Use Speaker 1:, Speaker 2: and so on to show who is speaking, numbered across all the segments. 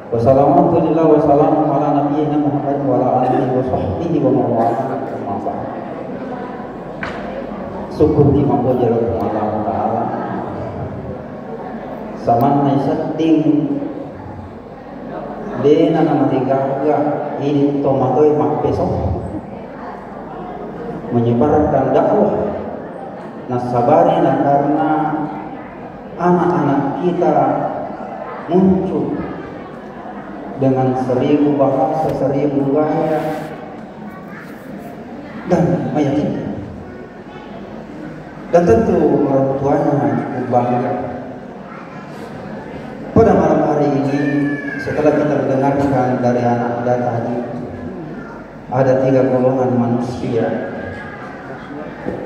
Speaker 1: Wassalamualaikum wassalamu ala nabiyyina Muhammad wa ala alihi wa sahbihi wa mawala. Syukur di mampu jalan Allah Ta'ala sama setting dena nama tiga ini tomatoi mak besok menyebarkan dakwah nasabarina karena anak-anak kita muncul dengan 1000 bahasa, 1000 gaya dan meyakinkan. Dan tentu orang tuanya cukup bangga. Pada malam hari ini setelah kita mendengarkan dari anak tadi, ada 3 golongan manusia,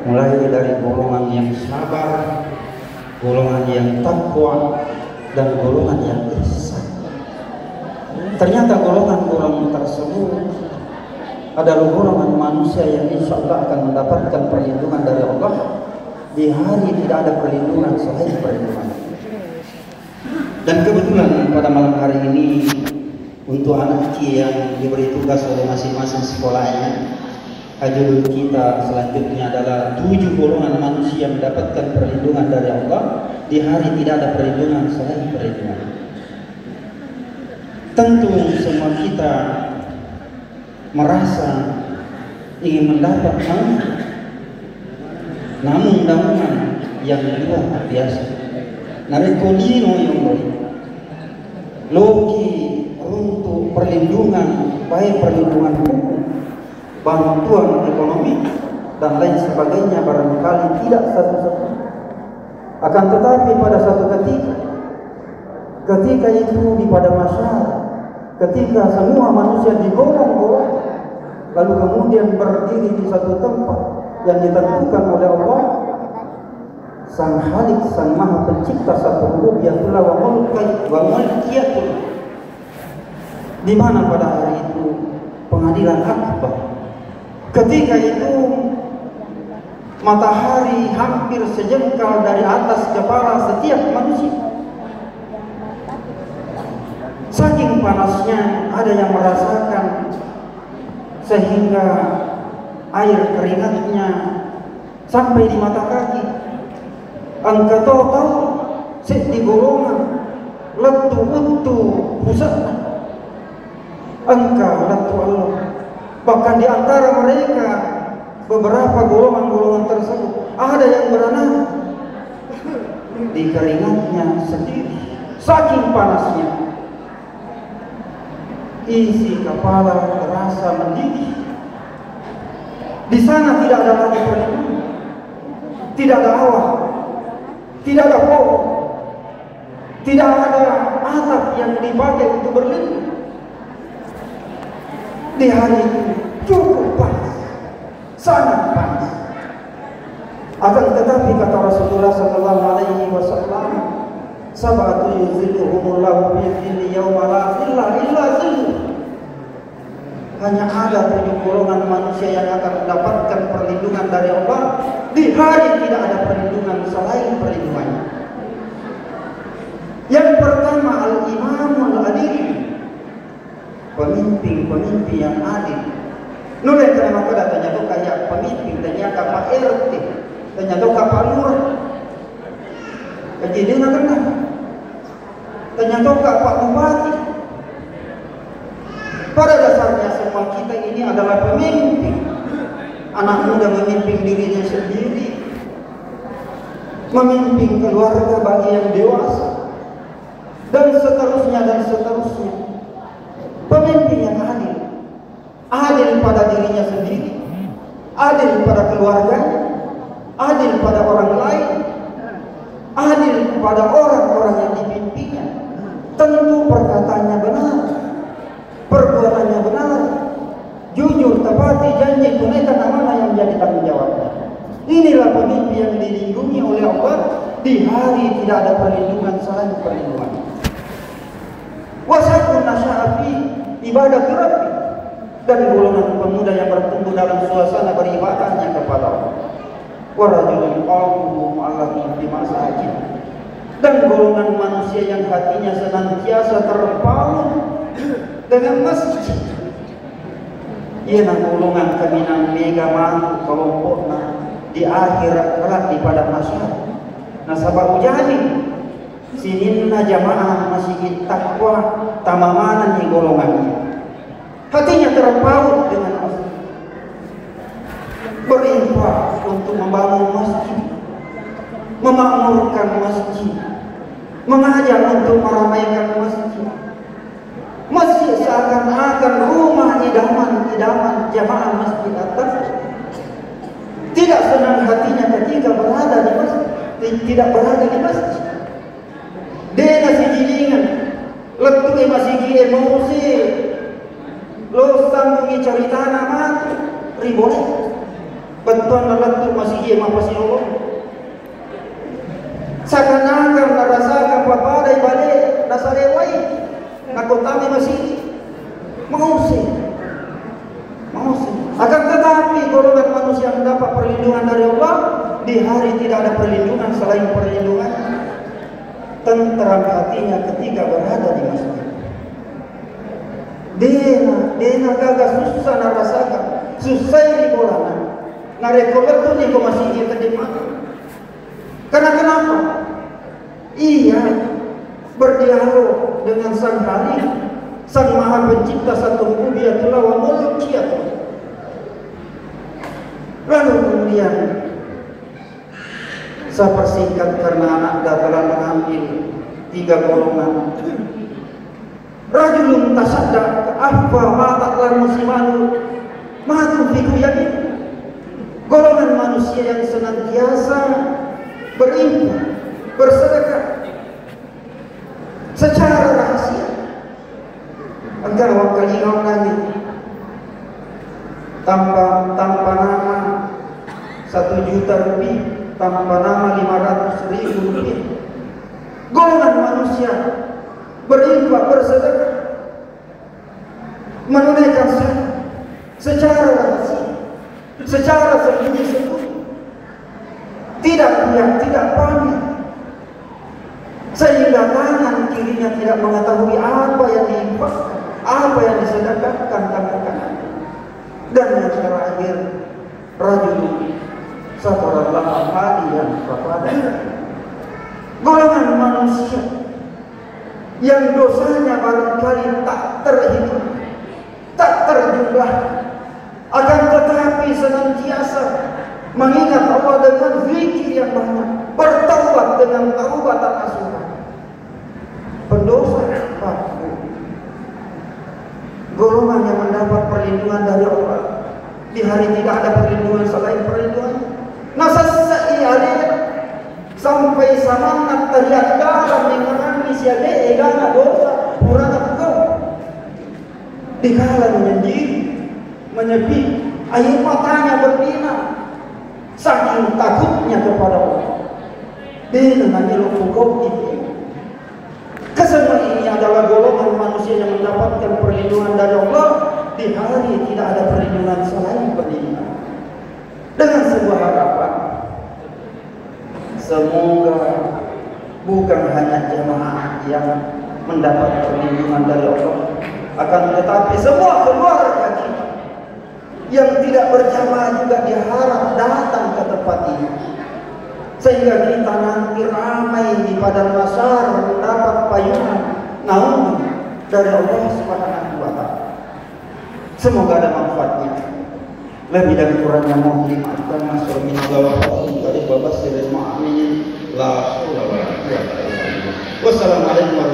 Speaker 1: mulai dari golongan yang sabar, golongan yang takwa, dan golongan yang ihsan. Ternyata golongan-golongan tersebut adalah golongan manusia yang insya Allah akan mendapatkan perlindungan dari Allah di hari tidak ada perlindungan selain perlindungan. Dan kebetulan pada malam hari ini untuk anak yang diberi tugas oleh masing-masing sekolahnya, judul kita selanjutnya adalah 7 golongan manusia yang mendapatkan perlindungan dari Allah di hari tidak ada perlindungan selain perlindungan. Tentu semua kita merasa ingin mendapat namun yang luar biasa. Narekolino yang baik. Logi untuk perlindungan, baik perlindungan hukum, bantuan ekonomi dan lain sebagainya barangkali tidak satu-satu. Akan tetapi pada satu ketika itu di pada masyarakat, ketika semua manusia digolong-golong, lalu kemudian berdiri di satu tempat yang ditentukan oleh Allah, Sang Halik, Sang Maha Pencipta, satu rububiyatullah wa mulkiyatul, di mana pada hari itu pengadilan akbar. Ketika itu matahari hampir sejengkal dari atas kepala setiap manusia. Saking panasnya ada yang merasakan sehingga air keringatnya sampai di mata kaki. Engkau tahu di golongan letu utu pusatnya. Engkau letu Allah. Bahkan di antara mereka beberapa golongan-golongan tersebut ada yang berenang di keringatnya sendiri. Saking panasnya. Isi kepala terasa mendidih. Di sana tidak ada lagi perlindungan, tidak ada awan, tidak ada pohon, tidak ada atap yang dipakai untuk berlindung. Di hari itu cukup panas, sangat panas. Akan tetapi kata Rasulullah Sallallahu Alaihi Wasallam, sab'atu yuzilluhumullahu fi dhilli yawma la dhilla illa dhilluh. Hanya ada 7 golongan manusia yang akan mendapatkan perlindungan dari Allah di hari tidak ada perlindungan selain perlindungannya. Yang pertama al-imamul adil, pemimpin yang adil. Nulai karena maka datanya tuh kayak pemimpin, tanya Pak RT, tanya tuh Pak Lurah. Kejadian kena. Ternyata Pak Bupati. Pada dasarnya semua kita ini adalah pemimpin. Anak muda memimpin dirinya sendiri, memimpin keluarga bagi yang dewasa, dan seterusnya dan seterusnya. Pemimpin yang adil, adil pada dirinya sendiri, adil pada keluarganya, adil pada orang lain, adil kepada orang-orang yang dipimpinnya. Tentu perkataannya benar, perbuatannya benar, jujur, tepati janji, tunaikan amanah yang menjadi tanggung jawabnya. Inilah pemimpin yang dilindungi oleh Allah di hari tidak ada perlindungan selain perlindungan. Wasatun nasya'afi ibadah Rabbi, dan golongan pemuda yang bertumbuh dalam suasana beribadahnya kepada Allah. Wa rajulun qalbuhu mu'allaqun bi masajid, dan golongan manusia yang hatinya senantiasa terpaut dengan masjid. Ia golongan kaminang mega mantu kelompokna di akhirat kelak di padang mahsyar. Nah sabab ujani sininna jamaah masjid takwa tamamanan di golongannya. Hatinya terpaut dengan masjid, berinfak untuk membangun masjid, memakmurkan masjid, mengajak untuk meramaikan masjid. Masjid seakan-akan rumah idaman jamaah masjid atas. Tidak senang hatinya ketika berada di masjid, tidak berada di masjid. Dia nasi jilingan, letu masih gie emosi, lo sambungi cerita nama riboleh, bantuan letu masih gie mapasi Allah. Seakan-akan narasakan papadai balik nasarewai, nakotami masih mengusir. Akan tetapi golongan manusia mendapat perlindungan dari Allah di hari tidak ada perlindungan selain perlindungan. Tentram hatinya ketika berada di masjid. Dena gagal susah narasakan, susah di bolana. Narekoler tuh di masjid terima. Karena kenapa? Ia berdialog dengan Sang Khalik, Sang Maha Pencipta satu rububiyatullah wa mulkiyatullah. Lalu kemudian saya persingkat karena anak telah mengambil 3 golongan. Rajulun tasaddaq afwa ma taqlan muslimanu ma tufiku yakin. Golongan manusia yang senantiasa berinfak, bersedekah secara rahasia. Agar wakali kau nanya tanpa nama 1 juta lebih, tanpa nama 500.000 lebih. Golongan manusia berinfak, bersedekah, menunaikan zakat secara rahasia, secara sembunyi-sembunyi, tidak pamer, sehingga tangan kirinya tidak mengetahui apa yang diinfakkan, apa yang disedekahkan tangan kanan. Dan yang terakhir, rajul satarallahu hadiyan kepada golongan manusia yang dosanya barangkali tak terhitung, tak terjumlah, akan tetapi senantiasa mengingat Allah dengan zikir yang banyak, bertaubat dengan taubatan nasuha. Pendosa golongan yang mendapat perlindungan dari Allah di hari tidak ada perlindungan selain perlindungan. Nasasai alir sampai semangat terlihat dalam menangis ya egana dosa purana kau dikala menyepi air matanya berbina saking takutnya kepada Allah. Dengan ilmu kau itu kesemua ini adalah golongan manusia yang mendapatkan perlindungan dari Allah di hari tidak ada perlindungan selain perlindungan. Dengan sebuah harapan, semoga bukan hanya jemaah yang mendapat perlindungan dari Allah, akan tetapi semua keluarga kita yang tidak berjamaah juga diharap datang ke tempat ini, sehingga kita nanti ramai di padang mahsyar mendapat payungan naungan dari Allah Subhanahu wa Ta'ala. Semoga ada manfaatnya. Lebih dan kurangnya mohon dimaafkan. Wassalamualaikum warahmatullahi wabarakatuh.